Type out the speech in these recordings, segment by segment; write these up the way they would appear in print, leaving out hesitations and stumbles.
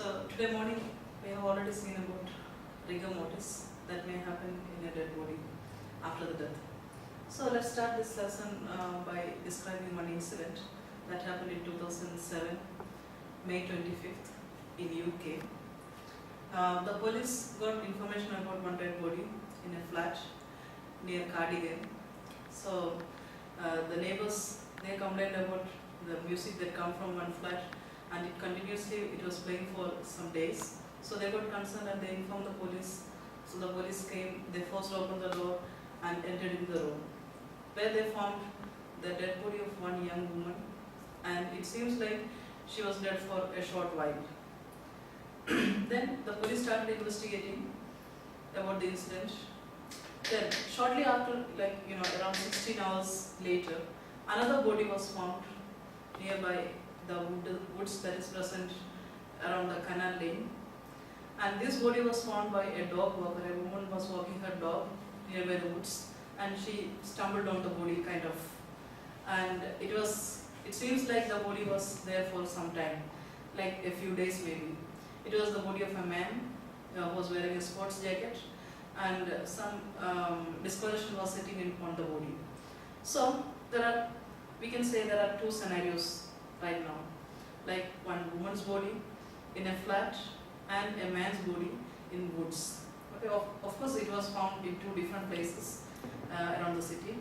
So today morning we have already seen about rigor mortis that may happen in a dead body after the death. So let's start this lesson by describing one incident that happened in 2007, May 25th in UK. The police got information about one dead body in a flat near Cardigan. So the neighbors, they complained about the music that come from one flat, and it was playing for some days. So they got concerned and they informed the police. So the police came, they forced open the door and entered into the room, where they found the dead body of one young woman, and it seems like she was dead for a short while. Then the police started investigating about the incident. Then shortly after, around 16 hours later, another body was found nearby the woods that is present around the canal lane. And this body was found by a dog walker. A woman was walking her dog nearby the woods, and she stumbled on the body kind of. And it seems like the body was there for some time, like a few days maybe. It was the body of a man who was wearing a sports jacket, and some discoloration was setting on the body. So we can say there are two scenarios right now, like one woman's body in a flat and a man's body in woods. Okay, of course it was found in two different places around the city.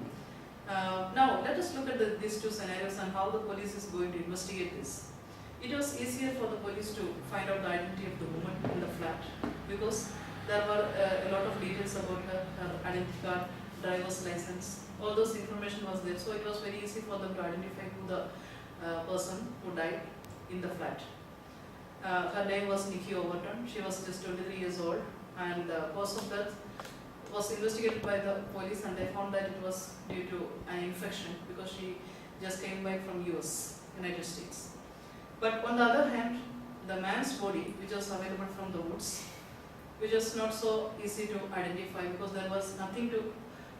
Now let us look at these two scenarios and how the police is going to investigate this. It was easier for the police to find out the identity of the woman in the flat because there were a lot of details about her identity card, driver's license, all those information was there. So it was very easy for them to identify who the person who died in the flat. Her name was Nikki Overton. She was just 23 years old, and the cause of death was investigated by the police, and they found that it was due to an infection because she just came back from United States. But on the other hand, the man's body, which was available from the woods, which was not so easy to identify because there was nothing to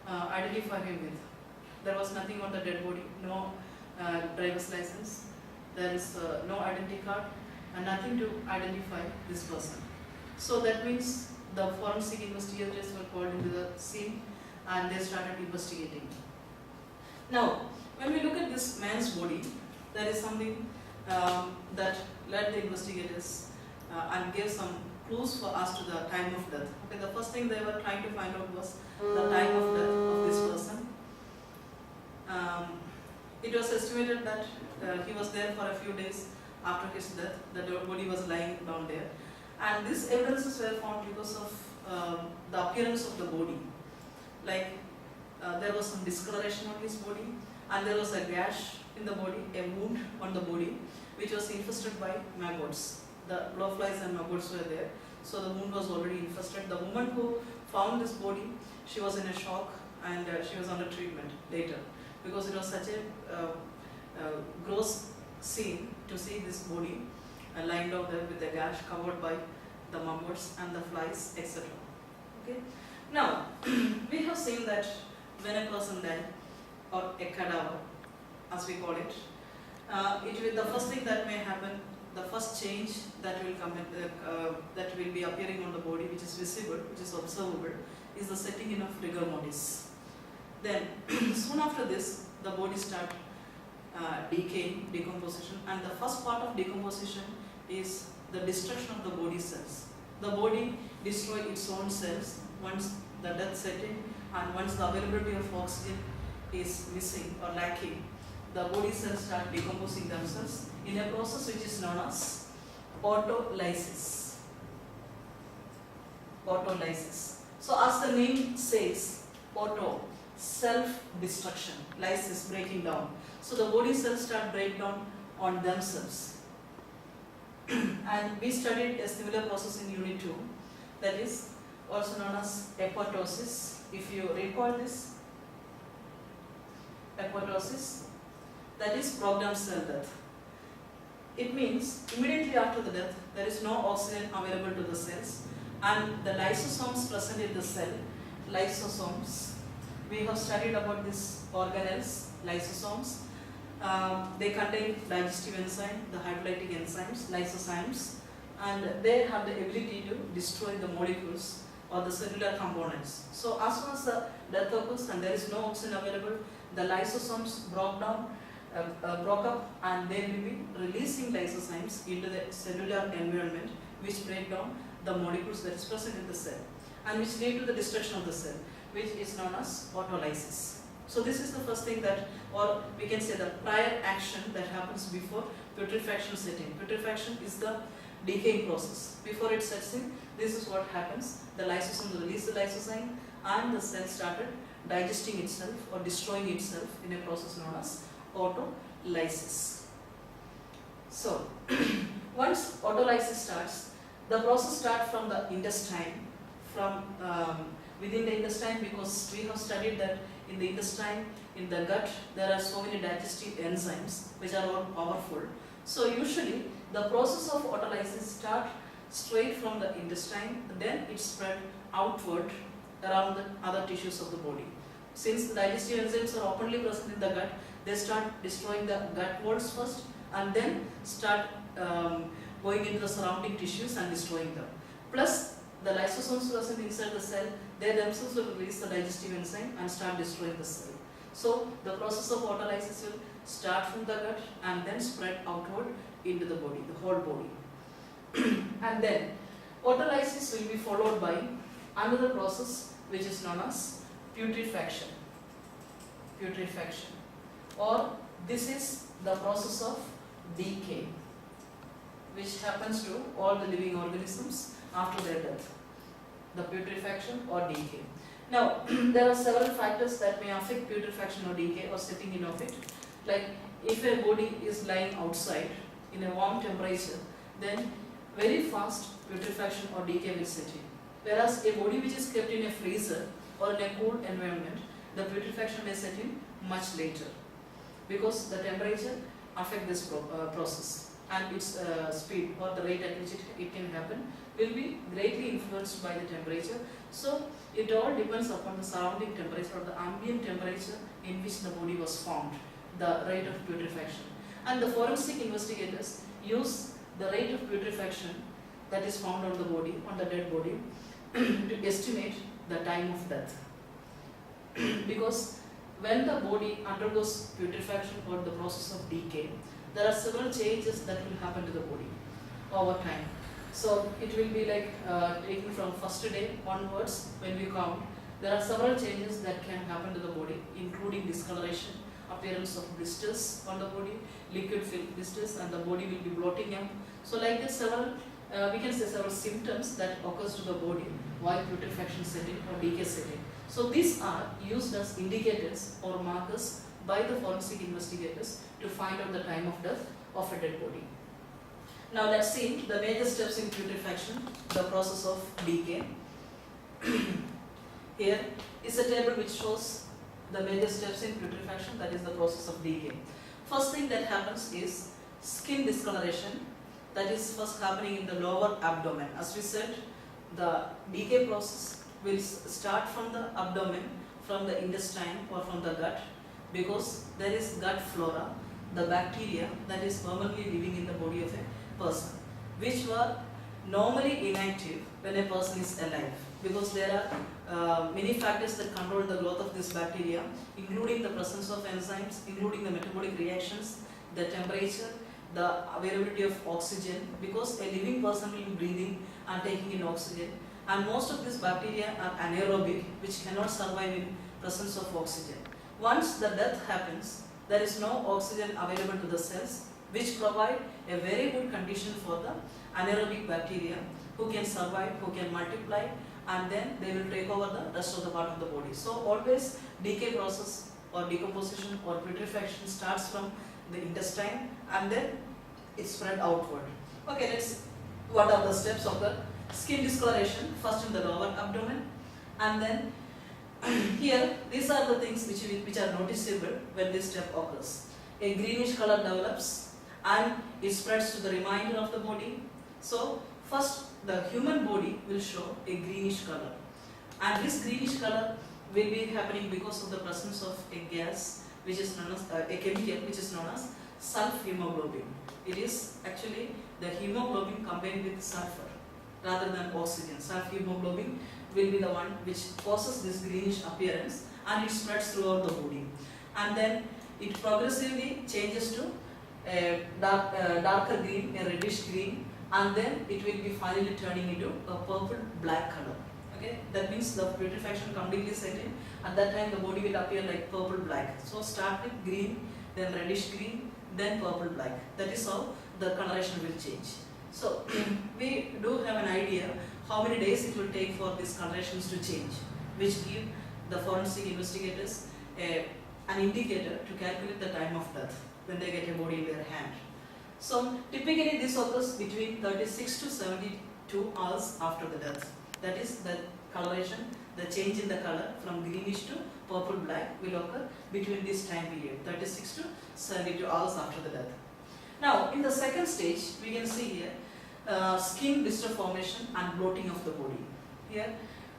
identify him with. There was nothing on the dead body, no driver's license, there is no identity card, and nothing to identify this person. So that means the forensic investigators were called into the scene and they started investigating. Now, when we look at this man's body, there is something that led the investigators and gave some clues for us to the time of death. Okay, the first thing they were trying to find out was the time of death of this person. It was estimated that he was there for a few days after his death. The body was lying down there, and these evidences were found because of the appearance of the body. Like there was some discoloration on his body, and there was a gash in the body, a wound on the body, which was infested by maggots. The blowflies and maggots were there, so the wound was already infested. The woman who found this body, she was in a shock, and she was under treatment later because it was such a gross scene to see this body lying down there with a gash covered by the maggots and the flies, etc. Okay. Now we have seen that when a person died, or a cadaver, as we call it, the first thing that may happen, the first change that will come that will be appearing on the body, which is visible, which is observable, is the setting in of rigor mortis. Then soon after this, the body start decaying, decomposition, and the first part of decomposition is the destruction of the body cells. The body destroys its own cells once the death set in, and once the availability of oxygen is missing or lacking, the body cells start decomposing themselves in a process which is known as autolysis. Autolysis. So as the name says, auto, self-destruction, lysis, breaking down. So the body cells start break down on themselves. And we studied a similar process in Unit 2, that is also known as apoptosis. If you recall this, apoptosis, that is programmed cell death. It means immediately after the death, there is no oxygen available to the cells, and the lysosomes present in the cell, lysosomes, we have studied about these organelles, lysosomes. They contain digestive enzyme, the hydrolytic enzymes, lysozymes, and they have the ability to destroy the molecules or the cellular components. So as soon as the death occurs and there is no oxygen available, the lysosomes broke up, and they will be releasing lysozymes into the cellular environment, which break down the molecules that is present in the cell and which lead to the destruction of the cell, which is known as autolysis. So this is the first thing that, or we can say the prior action that happens before putrefaction setting. Putrefaction is the decaying process. Before it sets in, this is what happens. The lysosome release the lysozyme and the cell started digesting itself or destroying itself in a process known as autolysis. So once autolysis starts, the process starts from the intestine, from within the intestine, because we have studied that in the intestine, in the gut, there are so many digestive enzymes which are all powerful. So usually the process of autolysis starts straight from the intestine, then it spread outward around the other tissues of the body. Since the digestive enzymes are openly present in the gut, they start destroying the gut walls first and then start going into the surrounding tissues and destroying them. Plus, the lysosomes present inside the cell, they themselves will release the digestive enzyme and start destroying the cell. So, the process of autolysis will start from the gut and then spread outward into the body, the whole body. And then, autolysis will be followed by another process which is known as putrefaction. Putrefaction. Or this is the process of decay, which happens to all the living organisms after their death. The putrefaction or decay. Now, there are several factors that may affect putrefaction or decay or setting in of it. Like if a body is lying outside in a warm temperature, then very fast putrefaction or decay will set in. Whereas a body which is kept in a freezer or in a cool environment, the putrefaction may set in much later, because the temperature affects this process, and its speed or the rate at which it can happen will be greatly influenced by the temperature. So it all depends upon the surrounding temperature or the ambient temperature in which the body was formed, the rate of putrefaction. And the forensic investigators use the rate of putrefaction that is found on the body, on the dead body, to estimate the time of death. Because when the body undergoes putrefaction or the process of decay, there are several changes that will happen to the body over time. So it will be like taking from first day onwards when we count. There are several changes that can happen to the body, including discoloration, appearance of blisters on the body, liquid filled blisters, and the body will be bloating up. So like this, several we can say several symptoms that occurs to the body while putrefaction setting or decay setting. So these are used as indicators or markers by the forensic investigators to find out the time of death of a dead body. Now let's see the major steps in putrefaction, the process of decay. Here is a table which shows the major steps in putrefaction, that is the process of decay. First thing that happens is skin discoloration, that is first happening in the lower abdomen. As we said, the decay process will start from the abdomen, from the intestine or from the gut, because there is gut flora, the bacteria that is permanently living in the body of a person, which were normally inactive when a person is alive, because there are many factors that control the growth of this bacteria, including the presence of enzymes, including the metabolic reactions, the temperature, the availability of oxygen, because a living person will be breathing and taking in oxygen, and most of these bacteria are anaerobic, which cannot survive in presence of oxygen. Once the death happens, there is no oxygen available to the cells, which provide a very good condition for the anaerobic bacteria who can survive, who can multiply, and then they will take over the rest of the part of the body. So always decay process or decomposition or putrefaction starts from the intestine and then it spread outward. Okay, let's what are the steps of the skin discoloration? First in the lower abdomen, and then here these are the things which are noticeable when this step occurs. A greenish color develops and it spreads to the remainder of the body. So first the human body will show a greenish color, and this greenish color will be happening because of the presence of a gas which is known as a chemical which is known as sulf-hemoglobin. It is actually the hemoglobin combined with sulfur rather than oxygen. Sulf-hemoglobin will be the one which causes this greenish appearance, and it spreads throughout the body. And then it progressively changes to a darker green, a reddish green, and then it will be finally turning into a purple black color. Okay, that means the putrefaction completely set in. At that time the body will appear like purple black. So start with green, then reddish green, then purple black. That is how the coloration will change. So we do have an idea how many days it will take for these colorations to change, which give the forensic investigators an indicator to calculate the time of death when they get a body in their hand. So typically this occurs between 36 to 72 hours after the death. That is, the coloration, the change in the color from greenish to purple black will occur between this time period, 36 to 72 hours after the death. Now in the second stage we can see here skin blister formation and bloating of the body. Here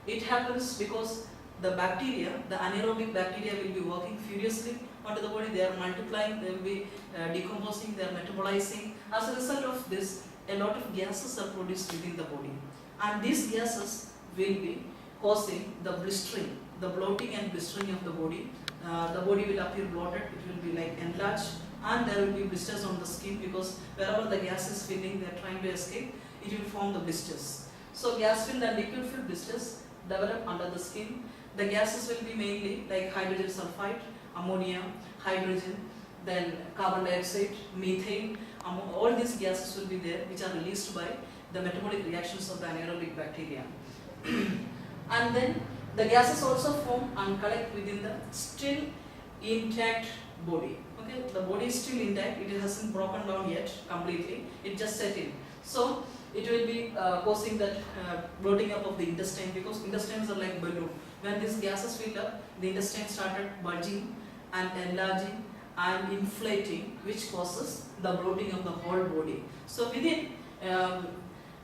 it happens because the bacteria, the anaerobic bacteria will be working furiously onto the body. They are multiplying, they will be decomposing, they are metabolizing. As a result of this, a lot of gases are produced within the body, and these gases will be causing the blistering, the bloating and blistering of the body. The body will appear bloated, it will be like enlarged, and there will be blisters on the skin because wherever the gas is filling, they are trying to escape, it will form the blisters. So gas filled and liquid filled blisters develop under the skin. The gases will be mainly like hydrogen sulfide, ammonia, hydrogen, then carbon dioxide, methane. All these gases will be there, which are released by the metabolic reactions of the anaerobic bacteria. And then the gases also form and collect within the still intact body. Okay, the body is still intact, it hasn't broken down yet completely, it just set in. So it will be causing that bloating up of the intestine, because intestines are like balloon. When these gases filled up, the intestine started bulging and enlarging and inflating, which causes the bloating of the whole body. So within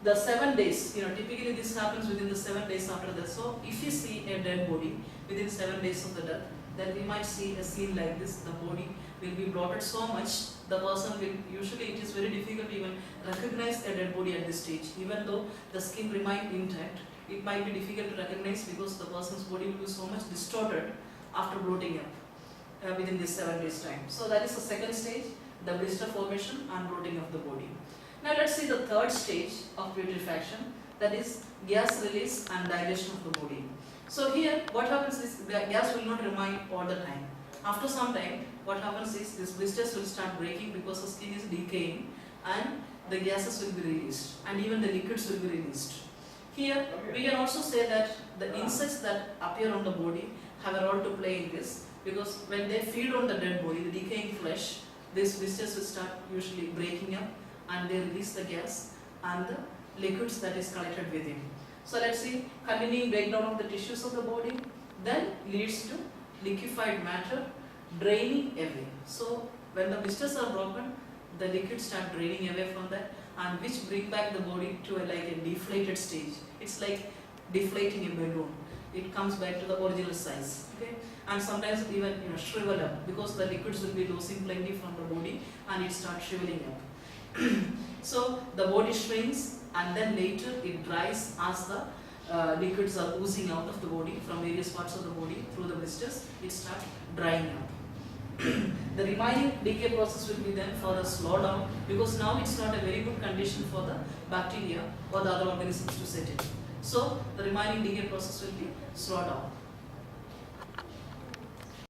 the 7 days, typically this happens within the 7 days after death. So if you see a dead body within 7 days of the death, then we might see a scene like this. The body will be bloated so much, the person will, usually it is very difficult to even recognize a dead body at this stage. Even though the skin remains intact, it might be difficult to recognize because the person's body will be so much distorted after bloating up within this 7 days time. So that is the second stage, the blister formation and bloating of the body. Now let's see the third stage of putrefaction, that is gas release and dilation of the body. So here what happens is the gas will not remain all the time. After some time what happens is these blisters will start breaking because the skin is decaying and the gases will be released and even the liquids will be released. Here we can also say that the insects that appear on the body have a role to play in this, because when they feed on the dead body, the decaying flesh, these blisters will start usually breaking up and they release the gas and the liquids that is collected within. So let's see, continuing breakdown of the tissues of the body then leads to liquefied matter draining away. So when the blisters are broken, the liquids start draining away from that, and which bring back the body to like a deflated stage. It's like deflating a balloon. It comes back to the original size. Okay, and sometimes even shrivel up because the liquids will be losing plenty from the body and it starts shriveling up. So the body shrinks and then later it dries as the liquids are oozing out of the body from various parts of the body through the blisters. It starts drying up. The remaining decay process will be then further slowed down because now it's not a very good condition for the bacteria or the other organisms to set in. So the remaining decay process will be slowed down.